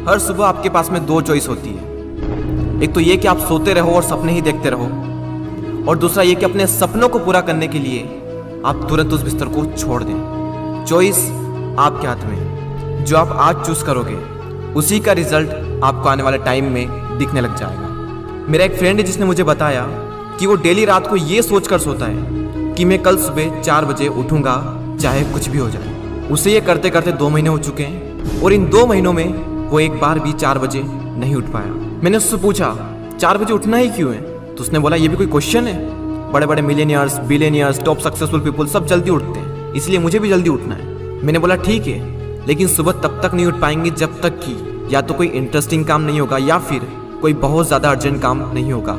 हर सुबह आपके पास में दो चॉइस होती है। एक तो ये कि आप सोते रहो और सपने ही देखते रहो, और दूसरा ये कि अपने सपनों को पूरा करने के लिए आप तुरंत उस बिस्तर को छोड़ दें। चॉइस आपके हाथ में है। जो आप आज चूज करोगे उसी का रिजल्ट आपको आने वाले टाइम में दिखने लग जाएगा। मेरा एक फ्रेंड है जिसने मुझे बताया कि वो डेली रात को ये सोच कर सोता है कि मैं कल सुबह 4 बजे उठूंगा चाहे कुछ भी हो जाए। उसे ये करते करते 2 महीने हो चुके हैं और इन 2 महीनों में वो एक बार भी 4 बजे नहीं उठ पाया। मैंने उससे पूछा 4 बजे उठना ही क्यों है, तो उसने बोला ये भी कोई क्वेश्चन है। बड़े बड़े millionaires, billionaires, top successful people सब जल्दी उठते हैं, इसलिए मुझे भी जल्दी उठना है। मैंने बोला ठीक है, लेकिन सुबह तब तक नहीं उठ पाएंगे जब तक कि या तो कोई इंटरेस्टिंग काम नहीं होगा या फिर कोई बहुत ज़्यादा अर्जेंट काम नहीं होगा।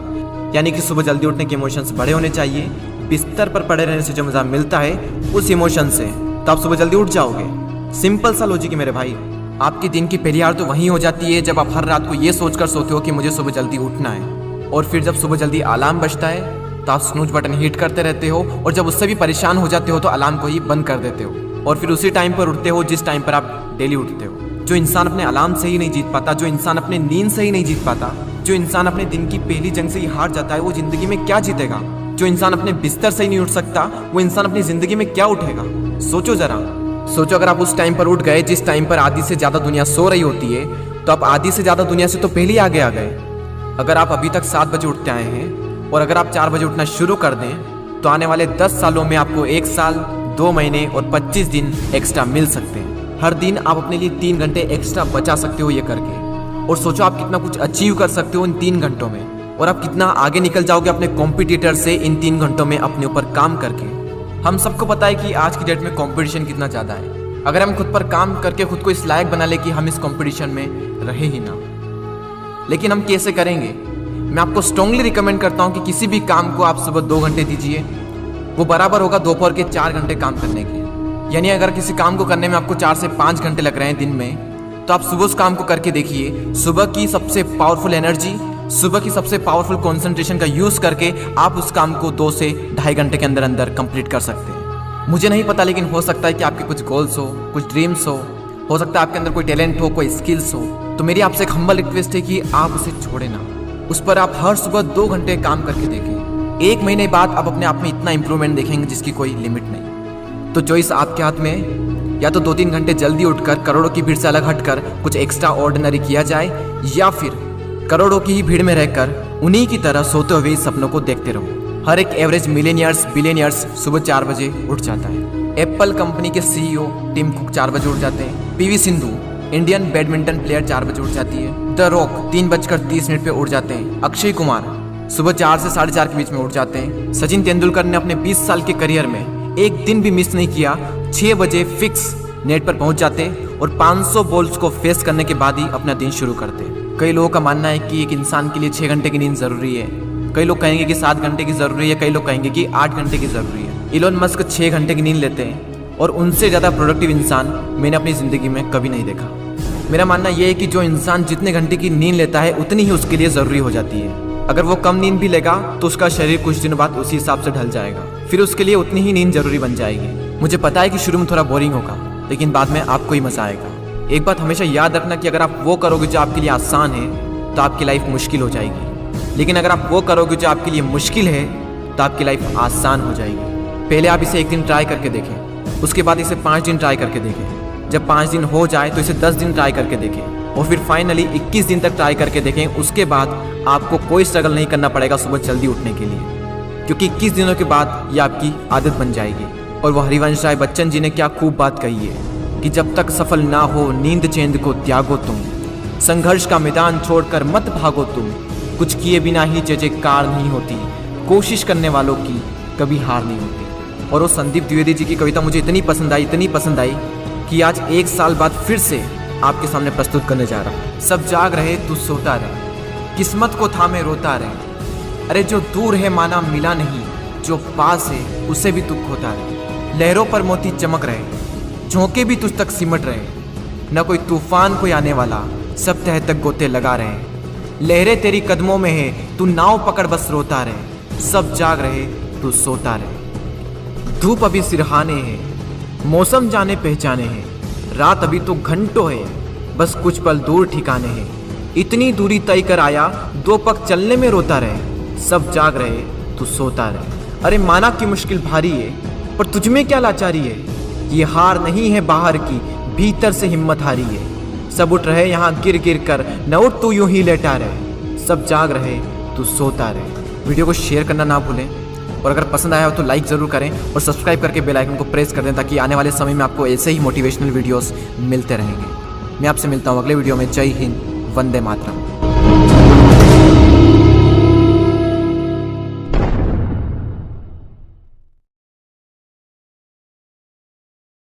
यानी कि सुबह जल्दी उठने के इमोशंस बड़े होने चाहिए। बिस्तर पर पड़े रहने से जो मज़ा मिलता है उस इमोशन से, तो आप सुबह जल्दी उठ जाओगे। सिंपल सा लॉजिक है मेरे भाई। आपकी दिन की पहली हार तो वहीं हो जाती है जब आप हर रात को ये सोचकर सोते हो कि मुझे सुबह जल्दी उठना है, और फिर जब सुबह जल्दी अलार्म बजता है तो आप स्नूज बटन हिट करते रहते हो, और जब उससे भी परेशान हो जाते हो तो अलार्म को ही बंद कर देते हो, और फिर उसी टाइम पर उठते हो जिस टाइम पर आप डेली उठते हो। जो इंसान अपने अलार्म से ही नहीं जीत पाता, जो इंसान अपने नींद से ही नहीं जीत पाता, जो इंसान अपने दिन की पहली जंग से ही हार जाता है, वो जिंदगी में क्या जीतेगा। जो इंसान अपने बिस्तर से ही नहीं उठ सकता, वो इंसान अपनी जिंदगी में क्या उठेगा। सोचो जरा, सोचो अगर आप उस टाइम पर उठ गए जिस टाइम पर आधी से ज़्यादा दुनिया सो रही होती है, तो आप आधी से ज़्यादा दुनिया से तो पहले ही आगे आ गए। अगर आप अभी तक 7 बजे उठते आए हैं और अगर आप 4 बजे उठना शुरू कर दें, तो आने वाले 10 सालों में आपको 1 साल, 2 महीने और 25 दिन एक्स्ट्रा मिल सकते हैं। हर दिन आप अपने लिए 3 घंटे एक्स्ट्रा बचा सकते हो ये करके। और सोचो आप कितना कुछ अचीव कर सकते हो इन 3 घंटों में, और आप कितना आगे निकल जाओगे अपने कॉम्पिटिटर से इन 3 घंटों में अपने ऊपर काम करके। हम सबको पता है कि आज की डेट में कंपटीशन कितना ज़्यादा है। अगर हम खुद पर काम करके खुद को इस लायक बना ले कि हम इस कंपटीशन में रहे ही ना, लेकिन हम कैसे करेंगे? मैं आपको स्ट्रांगली रिकमेंड करता हूं कि किसी भी काम को आप सुबह 2 घंटे दीजिए, वो बराबर होगा दोपहर के 4 घंटे काम करने के। यानी अगर किसी काम को करने में आपको 4 से 5 घंटे लग रहे हैं दिन में, तो आप सुबह उस काम को करके देखिए। सुबह की सबसे पावरफुल एनर्जी, सुबह की सबसे पावरफुल कंसंट्रेशन का यूज़ करके आप उस काम को 2 से ढाई घंटे के अंदर अंदर कंप्लीट कर सकते हैं। मुझे नहीं पता, लेकिन हो सकता है कि आपके कुछ गोल्स हो, कुछ ड्रीम्स हो सकता है आपके अंदर कोई टैलेंट हो, कोई स्किल्स हो। तो मेरी आपसे एक हम्बल रिक्वेस्ट है कि आप उसे छोड़े ना, उस पर आप हर सुबह 2 घंटे काम करके देखें। 1 महीने बाद आप अपने आप में इतना इंप्रूवमेंट देखेंगे जिसकी कोई लिमिट नहीं। तो चॉइस आपके हाथ में है, या तो 2-3 घंटे जल्दी उठकर करोड़ों की भीड़ से अलग हटकर कुछ एक्स्ट्रा ऑर्डिनरी किया जाए, या फिर करोड़ों की ही भीड़ में रहकर उन्हीं की तरह सोते हुए सपनों को देखते रहो। हर एक एवरेज मिलियनियर्स, बिलियनियर्स सुबह 4 बजे उठ जाता है। एप्पल कंपनी के CEO टिम कुक 4 बजे उठ जाते हैं। PV Sindhu Indian badminton player 4 बजे उठ जाती है। द रॉक 3:30 पे उठ जाते हैं। अक्षय कुमार सुबह 4 से 4:30 के बीच में उठ जाते हैं। सचिन तेंदुलकर ने अपने 20 साल के करियर में एक दिन भी मिस नहीं किया। 6 बजे फिक्स नेट पर पहुंच जाते और 500 बॉल्स को फेस करने के बाद ही अपना दिन शुरू करते। कई लोगों का मानना है कि एक इंसान के लिए 6 घंटे की नींद जरूरी है, कई लोग कहेंगे कि 7 घंटे की जरूरी है, कई लोग कहेंगे कि 8 घंटे की जरूरी है। इलोन मस्क 6 घंटे की नींद लेते हैं, और उनसे ज़्यादा प्रोडक्टिव इंसान मैंने अपनी ज़िंदगी में कभी नहीं देखा। मेरा मानना यह है कि जो इंसान जितने घंटे की नींद लेता है उतनी ही उसके लिए ज़रूरी हो जाती है। अगर वो कम नींद भी लेगा तो उसका शरीर कुछ दिनों बाद उसी हिसाब से ढल जाएगा, फिर उसके लिए उतनी ही नींद जरूरी बन जाएगी। मुझे पता है कि शुरू में थोड़ा बोरिंग होगा, लेकिन बाद में आपको ही मज़ा आएगा। एक बात हमेशा याद रखना कि अगर आप वो करोगे जो आपके लिए आसान है तो आपकी लाइफ मुश्किल हो जाएगी, लेकिन अगर आप वो करोगे जो आपके लिए मुश्किल है तो आपकी लाइफ आसान हो जाएगी। पहले आप इसे 1 दिन ट्राई करके देखें, उसके बाद इसे 5 दिन ट्राई करके देखें। जब 5 दिन हो जाए तो इसे 10 दिन ट्राई करके देखें, और फिर फाइनली 21 दिन तक ट्राई करके देखें। उसके बाद आपको कोई स्ट्रगल नहीं करना पड़ेगा सुबह जल्दी उठने के लिए, क्योंकि 21 दिनों के बाद ये आपकी आदत बन जाएगी। और वो हरिवंश राय बच्चन जी ने क्या खूब बात कही है कि जब तक सफल ना हो नींद चैन को त्यागो तुम, संघर्ष का मैदान छोड़कर मत भागो तुम, कुछ किए बिना ही जय जयकार नहीं होती, कोशिश करने वालों की कभी हार नहीं होती। और वो संदीप द्विवेदी जी की कविता मुझे इतनी पसंद आई कि आज 1 साल बाद फिर से आपके सामने प्रस्तुत करने जा रहा हूँ। सब जाग रहे तू सोता रहे, किस्मत को थामे रोता रहे, अरे जो दूर है माना मिला नहीं, जो पास है उसे भी तू खोता रहे। लहरों पर मोती चमक रहे, झोंके भी तुझ तक सिमट रहे, न कोई तूफान कोई आने वाला, सब तह तक गोते लगा रहे। लहरें तेरी कदमों में है, तू नाव पकड़ बस रोता रहे, सब जाग रहे तू सोता रहे। धूप अभी सिरहाने है, मौसम जाने पहचाने हैं, रात अभी तो घंटों है, बस कुछ पल दूर ठिकाने हैं। इतनी दूरी तय कर आया, 2 पग चलने में रोता रहे। सब जाग रहे, तू सोता रहे। अरे माना कि मुश्किल भारी है, पर तुझमें क्या लाचारी है। ये हार नहीं है बाहर की, भीतर से हिम्मत हारी है। सब उठ रहे यहाँ गिर गिर कर, न उठ तू यूं ही लेटा रहे। सब जाग रहे, तू सोता रहे। वीडियो को शेयर करना ना भूलें, और अगर पसंद आया हो तो लाइक ज़रूर करें और सब्सक्राइब करके बेल आइकन को प्रेस कर दें, ताकि आने वाले समय में आपको ऐसे ही मोटिवेशनल वीडियोस मिलते रहेंगे। मैं आपसे मिलता हूँ अगले वीडियो में। जय हिंद, वंदे मातरम।